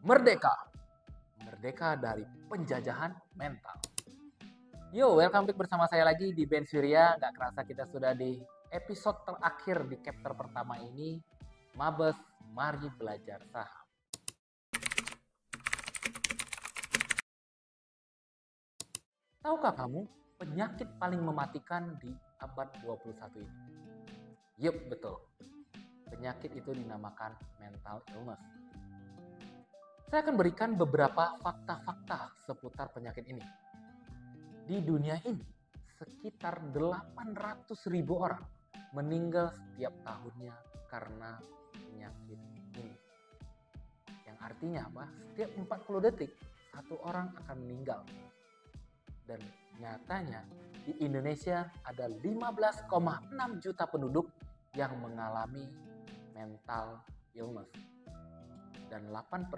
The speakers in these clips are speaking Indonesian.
Merdeka. Merdeka dari penjajahan mental. Yo, welcome back bersama saya lagi di Ben Surya. Gak kerasa kita sudah di episode terakhir di chapter pertama ini. Mabes, mari belajar saham. Tahukah kamu penyakit paling mematikan di abad 21 ini? Yup, betul. Penyakit itu dinamakan mental illness. Saya akan berikan beberapa fakta-fakta seputar penyakit ini. Di dunia ini, sekitar 800.000 orang meninggal setiap tahunnya karena penyakit ini. Yang artinya apa? Setiap 40 detik, satu orang akan meninggal. Dan nyatanya di Indonesia ada 15,6 juta penduduk yang mengalami mental illness. Dan 8%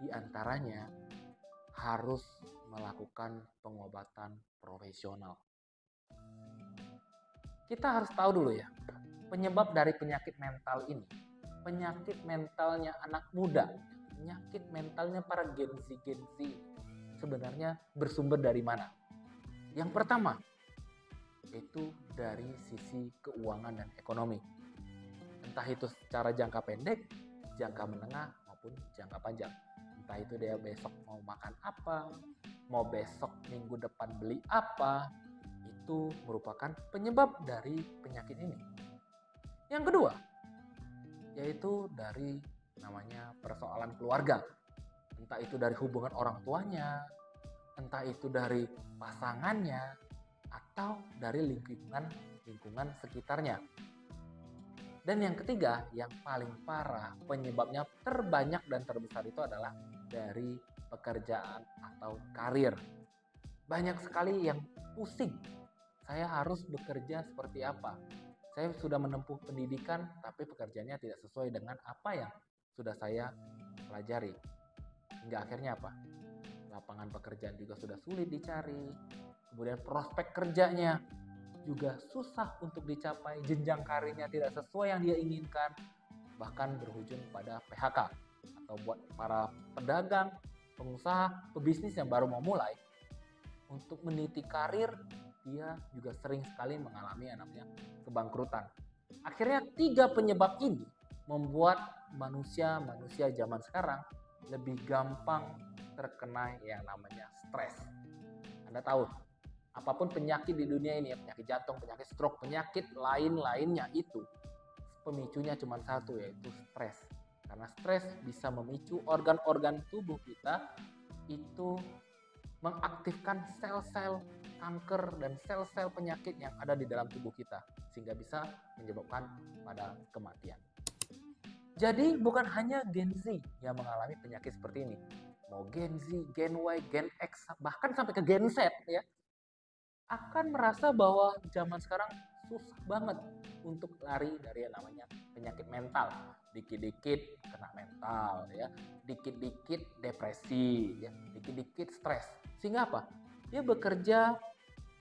diantaranya harus melakukan pengobatan profesional. Kita harus tahu dulu ya, penyebab dari penyakit mental ini. Penyakit mentalnya anak muda, penyakit mentalnya para Gen Z sebenarnya bersumber dari mana? Yang pertama, itu dari sisi keuangan dan ekonomi. Entah itu secara jangka pendek, jangka menengah, maupun jangka panjang. Entah itu dia besok mau makan apa, mau besok minggu depan beli apa, itu merupakan penyebab dari penyakit ini. Yang kedua, yaitu dari namanya persoalan keluarga. Entah itu dari hubungan orang tuanya, entah itu dari pasangannya, atau dari lingkungan sekitarnya. Dan yang ketiga, yang paling parah, penyebabnya terbanyak dan terbesar itu adalah dari pekerjaan atau karir. Banyak sekali yang pusing. Saya harus bekerja seperti apa? Saya sudah menempuh pendidikan, tapi pekerjaannya tidak sesuai dengan apa yang sudah saya pelajari. Hingga akhirnya apa? Lapangan pekerjaan juga sudah sulit dicari. Kemudian prospek kerjanya juga susah untuk dicapai, jenjang karirnya tidak sesuai yang dia inginkan, bahkan berujung pada PHK. Atau buat para pedagang, pengusaha, pebisnis yang baru mau mulai, untuk meniti karir, dia juga sering sekali mengalami yang namanya kebangkrutan. Akhirnya 3 penyebab ini membuat manusia zaman sekarang lebih gampang terkena yang namanya stres. Anda tahu, apapun penyakit di dunia ini, penyakit jantung, penyakit stroke, penyakit lain-lainnya itu pemicunya cuma satu, yaitu stres. Karena stres bisa memicu organ-organ tubuh kita itu mengaktifkan sel-sel kanker dan sel-sel penyakit yang ada di dalam tubuh kita, sehingga bisa menyebabkan pada kematian. Jadi bukan hanya Gen Z yang mengalami penyakit seperti ini. Mau Gen Z, Gen Y, Gen X, bahkan sampai ke Gen Z ya, akan merasa bahwa zaman sekarang susah banget untuk lari dari yang namanya penyakit mental. Dikit-dikit kena mental ya, dikit-dikit depresi ya, dikit-dikit stres. Sehingga apa? Dia bekerja,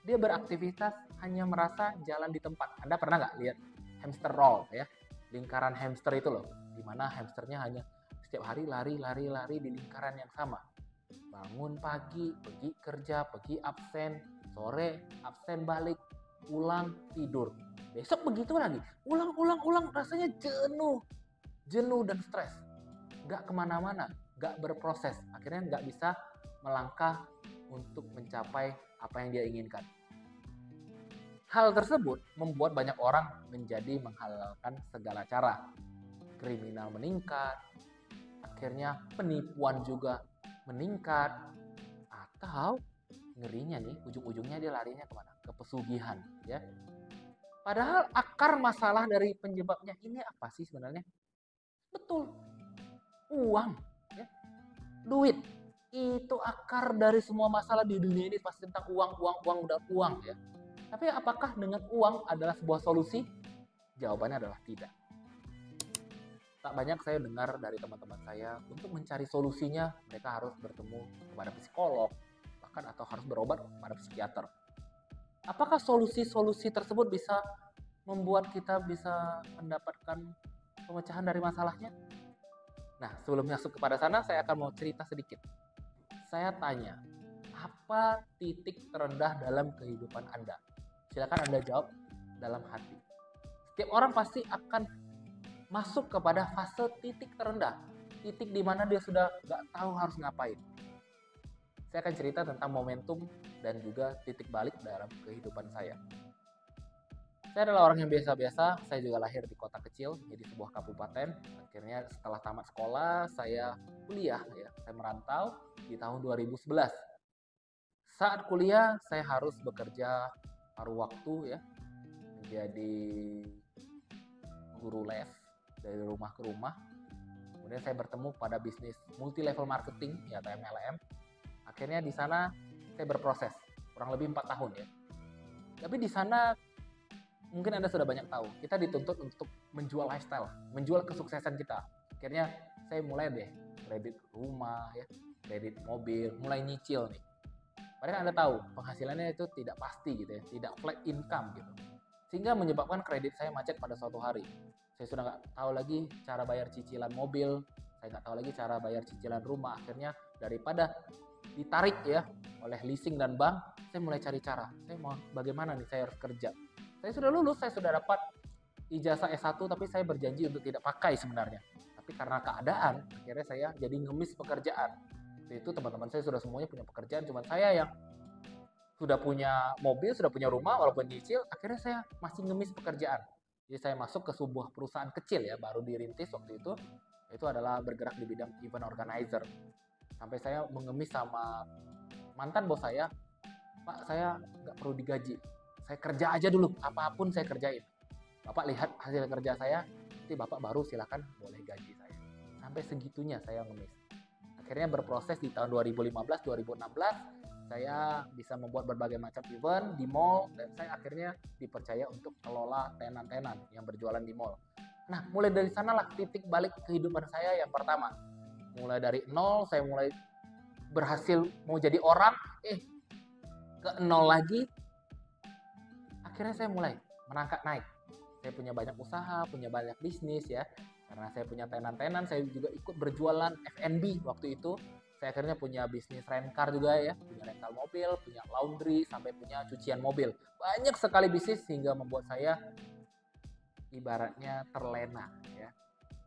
dia beraktivitas hanya merasa jalan di tempat. Anda pernah nggak lihat hamster roll ya? Lingkaran hamster itu loh, di mana hamsternya hanya setiap hari lari di lingkaran yang sama. Bangun pagi, pergi kerja, pergi absen, sore absen balik, pulang tidur. Besok begitu lagi, ulang, rasanya jenuh dan stres. Gak kemana-mana, gak berproses, akhirnya gak bisa melangkah untuk mencapai apa yang dia inginkan. Hal tersebut membuat banyak orang menjadi menghalalkan segala cara. Kriminal meningkat, akhirnya penipuan juga meningkat, atau ngerinya nih, ujung-ujungnya dia larinya kemana? Ke pesugihan ya. Padahal akar masalah dari penyebabnya ini apa sih sebenarnya? Betul, uang ya. Duit itu akar dari semua masalah di dunia ini, pasti tentang uang ya. Tapi apakah dengan uang adalah sebuah solusi? Jawabannya adalah tidak. Tak banyak saya dengar dari teman-teman saya, untuk mencari solusinya mereka harus bertemu kepada psikolog, bahkan atau harus berobat kepada psikiater. Apakah solusi-solusi tersebut bisa membuat kita bisa mendapatkan pemecahan dari masalahnya? Nah, sebelum masuk kepada sana, saya akan mau cerita sedikit. Saya tanya, apa titik terendah dalam kehidupan Anda? Silakan Anda jawab dalam hati. Setiap orang pasti akan masuk kepada fase titik terendah. Titik di mana dia sudah nggak tahu harus ngapain. Saya akan cerita tentang momentum dan juga titik balik dalam kehidupan saya. Saya adalah orang yang biasa-biasa, saya juga lahir di kota kecil, jadi sebuah kabupaten. Akhirnya setelah tamat sekolah, saya kuliah ya. Saya merantau di tahun 2011. Saat kuliah, saya harus bekerja paruh waktu ya, menjadi guru les dari rumah ke rumah. Kemudian saya bertemu pada bisnis multi level marketing ya, atau MLM. Akhirnya di sana saya berproses kurang lebih 4 tahun ya. Tapi di sana mungkin Anda sudah banyak tahu, kita dituntut untuk menjual lifestyle, menjual kesuksesan kita. Akhirnya saya mulai deh kredit rumah ya, kredit mobil, mulai nyicil nih. Padahal Anda tahu penghasilannya itu tidak pasti gitu ya, tidak flat income gitu. Sehingga menyebabkan kredit saya macet pada suatu hari. Saya sudah nggak tahu lagi cara bayar cicilan mobil, saya nggak tahu lagi cara bayar cicilan rumah. Akhirnya daripada ditarik ya oleh leasing dan bank, saya mulai cari cara. Saya mau bagaimana nih saya harus kerja. Saya sudah lulus, saya sudah dapat ijazah S1, tapi saya berjanji untuk tidak pakai sebenarnya. Tapi karena keadaan, akhirnya saya jadi ngemis pekerjaan. Waktu itu teman-teman saya sudah semuanya punya pekerjaan, cuma saya yang sudah punya mobil, sudah punya rumah, walaupun nyicil, akhirnya saya masih ngemis pekerjaan. Jadi saya masuk ke sebuah perusahaan kecil ya, baru dirintis waktu itu adalah bergerak di bidang event organizer. Sampai saya mengemis sama mantan bos saya, Pak saya nggak perlu digaji, saya kerja aja dulu, apapun saya kerjain. Bapak lihat hasil kerja saya, nanti Bapak baru silakan boleh gaji saya. Sampai segitunya saya ngemis. Akhirnya berproses di tahun 2015-2016, saya bisa membuat berbagai macam event di mall, dan saya akhirnya dipercaya untuk kelola tenan-tenan yang berjualan di mall. Nah, mulai dari sanalah titik balik kehidupan saya yang pertama. Mulai dari nol, saya mulai berhasil mau jadi orang, ke nol lagi. Akhirnya saya mulai merangkak naik. Saya punya banyak usaha, punya banyak bisnis ya. Karena saya punya tenan-tenan, saya juga ikut berjualan F&B waktu itu. Saya akhirnya punya bisnis rent car juga ya, punya rental mobil, punya laundry, sampai punya cucian mobil. Banyak sekali bisnis sehingga membuat saya ibaratnya terlena ya.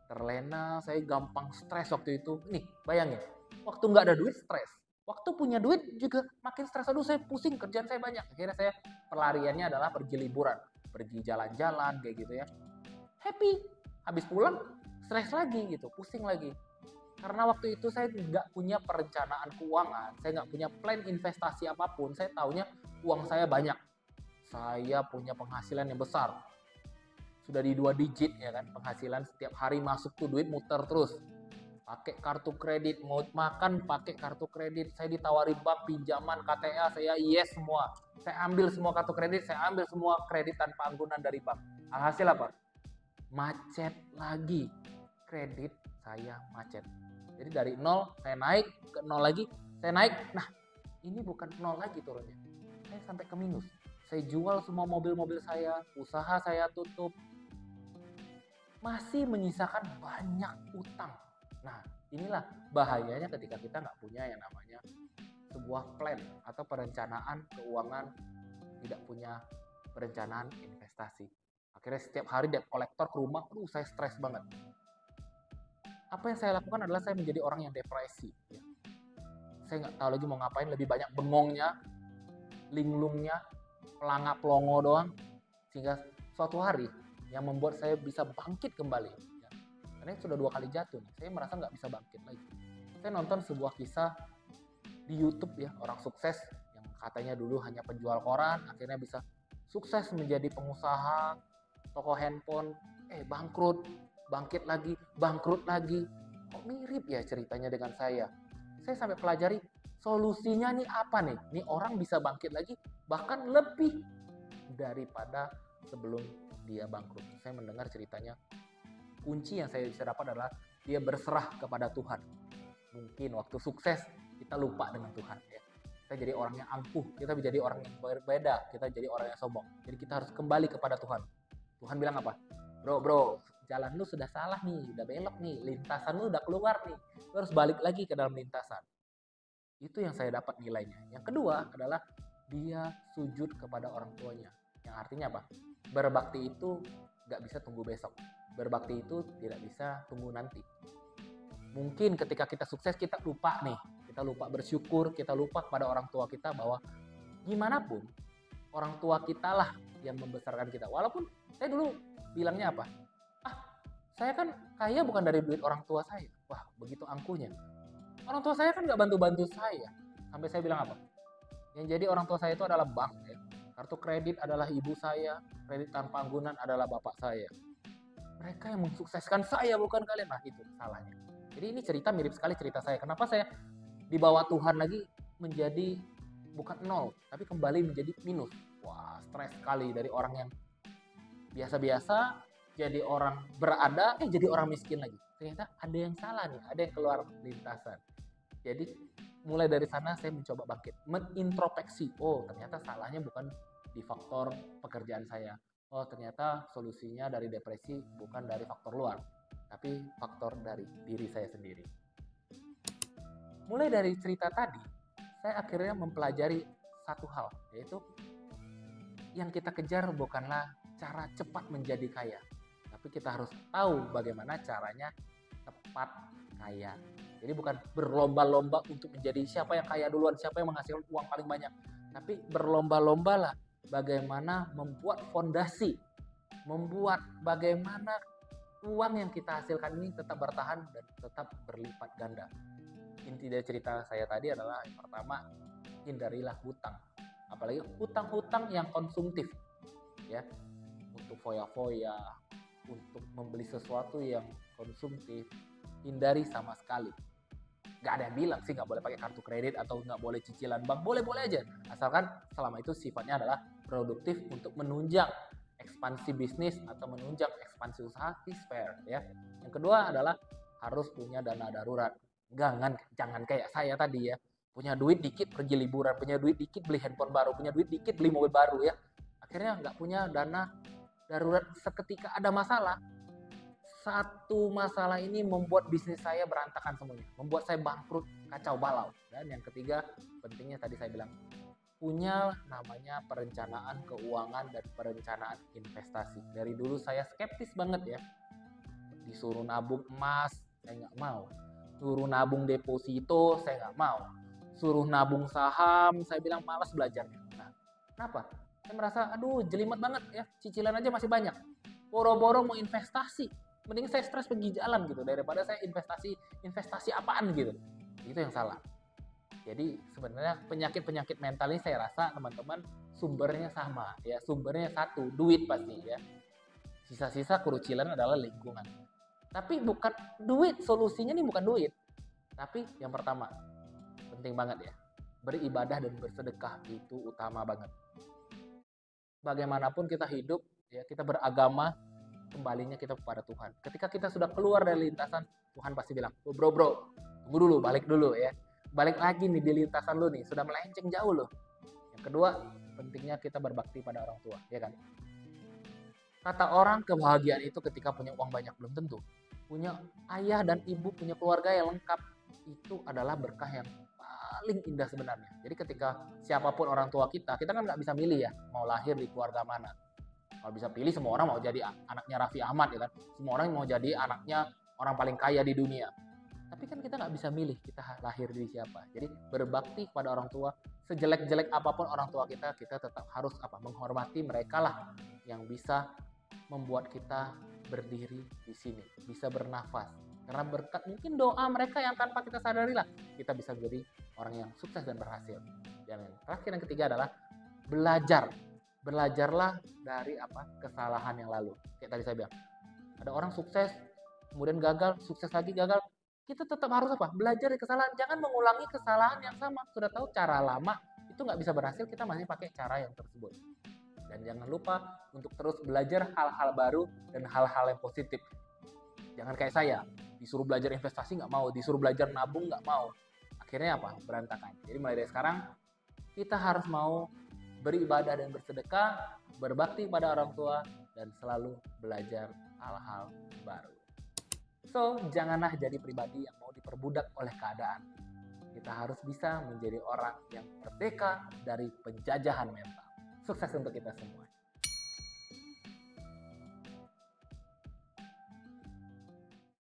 Terlena, saya gampang stres waktu itu. Nih, bayangin, waktu nggak ada duit stres. Waktu punya duit juga makin stres. Aduh, saya pusing, kerjaan saya banyak. Akhirnya saya pelariannya adalah pergi liburan, pergi jalan-jalan kayak gitu ya. Happy, habis pulang stres lagi gitu, pusing lagi. Karena waktu itu saya nggak punya perencanaan keuangan, saya nggak punya plan investasi apapun. Saya taunya uang saya banyak, saya punya penghasilan yang besar, sudah di 2 digit ya kan, penghasilan setiap hari masuk tuh duit muter terus. Pakai kartu kredit, mau makan pakai kartu kredit, saya ditawari bank pinjaman KTA, saya yes semua. Saya ambil semua kartu kredit, saya ambil semua kredit tanpa ampunan dari bank. Alhasil apa? Macet lagi. Kredit saya macet. Jadi dari nol saya naik, ke nol lagi saya naik. Nah, ini bukan nol lagi turunnya. Saya sampai ke minus. Saya jual semua mobil-mobil saya, usaha saya tutup. Masih menyisakan banyak utang. Nah, inilah bahayanya ketika kita nggak punya yang namanya sebuah plan atau perencanaan keuangan, tidak punya perencanaan investasi. Akhirnya setiap hari debt collector ke rumah, saya stres banget. Apa yang saya lakukan adalah saya menjadi orang yang depresi. Ya. Saya nggak tahu lagi mau ngapain, lebih banyak bengongnya, linglungnya, pelangak-pelongo doang. Sehingga suatu hari yang membuat saya bisa bangkit kembali. Ya. Karena sudah 2 kali jatuh, saya merasa nggak bisa bangkit lagi. Saya nonton sebuah kisah di YouTube ya, orang sukses yang katanya dulu hanya penjual koran, akhirnya bisa sukses menjadi pengusaha, toko handphone, bangkrut, bangkit lagi, bangkrut lagi. Kok mirip ya ceritanya dengan saya? Saya sampai pelajari solusinya nih apa nih? Nih orang bisa bangkit lagi, bahkan lebih daripada sebelum dia bangkrut. Saya mendengar ceritanya, kunci yang saya bisa dapat adalah dia berserah kepada Tuhan. Mungkin waktu sukses kita lupa dengan Tuhan ya. Kita jadi orang yang angkuh, kita menjadi orang yang berbeda, kita jadi orang yang sombong. Jadi kita harus kembali kepada Tuhan. Tuhan bilang apa? Bro, jalan lu sudah salah nih, udah belok nih, lintasan lu udah keluar nih, lu harus balik lagi ke dalam lintasan. Itu yang saya dapat nilainya. Yang kedua adalah dia sujud kepada orang tuanya. Yang artinya apa? Berbakti itu nggak bisa tunggu besok. Berbakti itu tidak bisa tunggu nanti. Mungkin ketika kita sukses kita lupa nih. Kita lupa bersyukur, kita lupa kepada orang tua kita bahwa gimana pun orang tua kita lah yang membesarkan kita. Walaupun saya dulu bilangnya apa? Saya kan kaya bukan dari duit orang tua saya. Wah, begitu angkuhnya. Orang tua saya kan nggak bantu-bantu saya. Sampai saya bilang apa? Yang jadi orang tua saya itu adalah bank. Ya. Kartu kredit adalah ibu saya. Kredit tanpa anggunan adalah bapak saya. Mereka yang mensukseskan saya, bukan kalian. Nah, itu salahnya. Jadi ini cerita mirip sekali cerita saya. Kenapa saya di bawah Tuhan lagi menjadi bukan nol, tapi kembali menjadi minus. Wah, stres sekali dari orang yang biasa-biasa jadi orang berada, jadi orang miskin lagi. Ternyata ada yang salah nih, ada yang keluar lintasan. Jadi mulai dari sana saya mencoba bangkit, menintrospeksi. Oh, ternyata salahnya bukan di faktor pekerjaan saya. Oh, ternyata solusinya dari depresi bukan dari faktor luar, tapi faktor dari diri saya sendiri. Mulai dari cerita tadi, saya akhirnya mempelajari satu hal, yaitu yang kita kejar bukanlah cara cepat menjadi kaya, tapi kita harus tahu bagaimana caranya tepat kaya. Jadi bukan berlomba-lomba untuk menjadi siapa yang kaya duluan, siapa yang menghasilkan uang paling banyak, tapi berlomba-lombalah bagaimana membuat fondasi, membuat bagaimana uang yang kita hasilkan ini tetap bertahan dan tetap berlipat ganda. Inti dari cerita saya tadi adalah yang pertama, hindarilah hutang, apalagi hutang-hutang yang konsumtif, ya, untuk foya-foya, untuk membeli sesuatu yang konsumtif, hindari sama sekali. Gak ada yang bilang sih nggak boleh pakai kartu kredit atau nggak boleh cicilan bank, boleh-boleh aja, asalkan selama itu sifatnya adalah produktif untuk menunjang ekspansi bisnis atau menunjang ekspansi usaha, is fair, ya. Yang kedua adalah harus punya dana darurat. Jangan kayak saya tadi, ya, punya duit dikit pergi liburan, punya duit dikit beli handphone baru, punya duit dikit beli mobil baru, ya. Akhirnya nggak punya dana darurat seketika ada masalah. Satu masalah ini membuat bisnis saya berantakan semuanya, membuat saya bangkrut, kacau balau. Dan yang ketiga, pentingnya tadi saya bilang, punya namanya perencanaan keuangan dan perencanaan investasi. Dari dulu saya skeptis banget, ya. Disuruh nabung emas, saya nggak mau. Suruh nabung deposito, saya nggak mau. Suruh nabung saham, saya bilang malas belajarnya. Nah, kenapa? Saya merasa, aduh jelimet banget, ya, cicilan aja masih banyak. Boro-boro mau investasi, mending saya stres pergi jalan gitu daripada saya investasi apaan gitu. Itu yang salah. Jadi sebenarnya penyakit mental ini saya rasa teman-teman sumbernya sama, ya, sumbernya satu, duit pasti, ya. Sisa-sisa kerucilan adalah lingkungan. Tapi bukan duit, solusinya nih bukan duit. Tapi yang pertama, penting banget, ya, beribadah dan bersedekah itu utama banget. Bagaimanapun kita hidup, ya, kita beragama, kembalinya kita kepada Tuhan. Ketika kita sudah keluar dari lintasan, Tuhan pasti bilang, oh, bro, tunggu dulu, balik dulu, ya. Balik lagi nih di lintasan lu nih, sudah melenceng jauh loh. Yang kedua, pentingnya kita berbakti pada orang tua, ya kan? Kata orang, kebahagiaan itu ketika punya uang banyak, belum tentu. Punya ayah dan ibu, punya keluarga yang lengkap, itu adalah berkah yang paling indah sebenarnya. Jadi ketika siapapun orang tua kita kan nggak bisa milih, ya, mau lahir di keluarga mana. Kalau bisa pilih, semua orang mau jadi anaknya Raffi Ahmad, ya kan? Semua orang mau jadi anaknya orang paling kaya di dunia. Tapi kan kita nggak bisa milih kita lahir di siapa. Jadi berbakti kepada orang tua, sejelek-jelek apapun orang tua kita tetap harus menghormati mereka lah yang bisa membuat kita berdiri di sini, bisa bernafas. Karena berkat mungkin doa mereka yang tanpa kita sadari lah, kita bisa menjadi orang yang sukses dan berhasil. Dan yang terakhir, yang ketiga adalah belajar. Belajarlah dari kesalahan yang lalu. Kayak tadi saya bilang, ada orang sukses, kemudian gagal, sukses lagi gagal. Kita tetap harus belajar dari kesalahan. Jangan mengulangi kesalahan yang sama. Sudah tahu cara lama itu nggak bisa berhasil, kita masih pakai cara yang tersebut. Dan jangan lupa untuk terus belajar hal-hal baru dan hal-hal yang positif. Jangan kayak saya, disuruh belajar investasi nggak mau, disuruh belajar nabung nggak mau. Akhirnya berantakan. Jadi mulai dari sekarang, kita harus mau beribadah dan bersedekah, berbakti pada orang tua, dan selalu belajar hal-hal baru. So, janganlah jadi pribadi yang mau diperbudak oleh keadaan. Kita harus bisa menjadi orang yang merdeka dari penjajahan mental. Sukses untuk kita semua.